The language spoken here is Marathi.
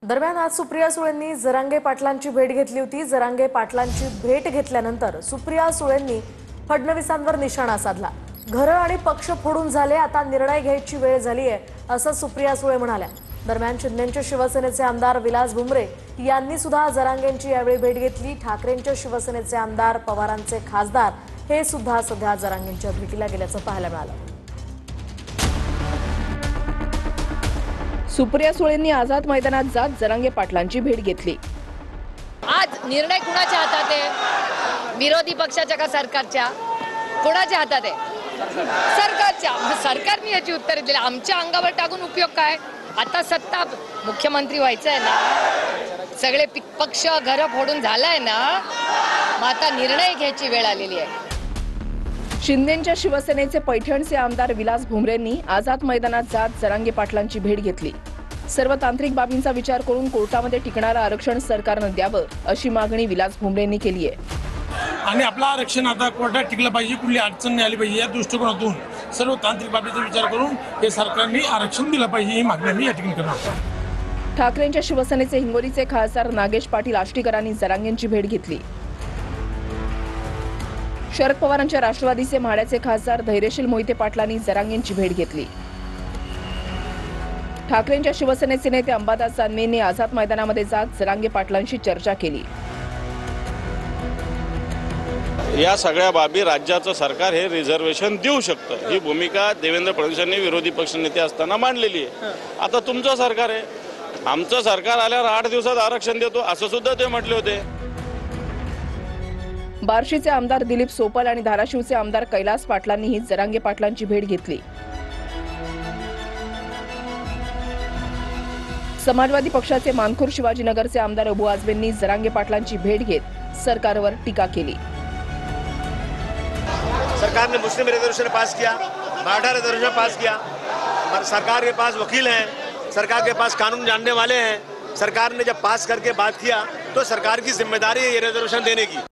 दरम्यान आज सुप्रिया सुळेंनी जरांगे पाटलांची भेट घेतली होती। जरांगे पाटलांची भेट घेतल्यानंतर सुप्रिया सुळेंनी फडणवीसांवर निशाणा साधला। घरं आणि पक्ष फोडून झाले, आता निर्णय घ्यायची वेळ झाली आहे असं सुप्रिया सुळे म्हणाल्या। दरम्यान शिंदेंच्या शिवसेनेचे आमदार विलास भुमरे यांनी सुद्धा जरांगेंची यावेळी भेट घेतली। ठाकरेंच्या शिवसेनेचे आमदार, पवारांचे खासदार हे सुद्धा सध्या जरांगेंच्या भेटीला गेल्याचं पाहायला मिळालं। सुप्रिया सुळेंनी आझाद मैदानात जात जरांगे पाटलांची भेट घेतली। आज निर्णय कुणाच्या हातात आहे? विरोधी पक्षाच्या का सरकारच्या? कुणाच्या हातात आहे? सरकारच्या। सरकारने याची उत्तरे दिली। आमच्या अंगावर टाकून उपयोग काय? आता सत्ता मुख्यमंत्री व्हायचं आहे ना, सगळे पक्ष घर फोडून झालाय ना, मग आता निर्णय घ्यायची वेळ आलेली आहे। शिंदेंच्या शिवसेनेचे पैठणचे आमदार विलास भुमरेंनी आझाद मैदानात जात जरांगे पाटलांची भेट घेतली। सर्व तांत्रिक बाबींचा विचार करून कोर्टामध्ये टिकणारं आरक्षण सरकारनं द्यावं अशी मागणी विलास भुमरेंनी केली आहे। आणि आपलं आरक्षण आता कोर्टात टिकलं पाहिजे, कुठली अडचण नाही आली पाहिजे या दृष्टिकोनातून सर्व तांत्रिक बाबीचा विचार करून हे सरकारने आरक्षण दिलं पाहिजे ही मागणी मी या ठिकाणी करणार। ठाकरेंच्या शिवसेनेचे हिंगोलीचे खासदार नागेश पाटील आष्टीकरांनी जरांगेंची भेट घेतली। शरद पवारांच्या राष्ट्रवादीचे म्हाड्याचे खासदार धैर्यशील मोहिते पाटलांनी जरांगेंची भेट घेतली। ठाकरेंच्या शिवसेनेचे नेते अंबादास दानवेंनी आझाद मैदानामध्ये जात जरांगे पाटलांशी चर्चा केली। या सगळ्या बाबी राज्याचं सरकार हे रिझर्वेशन देऊ शकतं ही भूमिका देवेंद्र फडणवीस यांनी विरोधी पक्षनेते असताना मांडलेली आहे। आता तुमचं सरकार आहे, आमचं सरकार आल्यावर 8 दिवसात आरक्षण देतो असं सुद्धा ते म्हटले होते। बार्शीचे आमदार दिलीप सोपल आणि धाराशिवचे आमदार कैलास पाटलांनीही जरांगे पाटलांची भेट घेतली। समाजवादी पक्षाचे मानखुर शिवाजीनगरचे आमदार अबू आझमींनी जरांगे पाटलांची भेट घेत सरकारवर टीका केली। सरकार ने मुस्लिम रिजर्वेशन पास किया, मराठा रिजर्वेशन पास किया, सरकार के पास वकील हैं, सरकार के पास कानून जानने वाले हैं। सरकार ने जब पास करके बात किया तो सरकार की जिम्मेदारी है ये रिजर्वेशन देने की।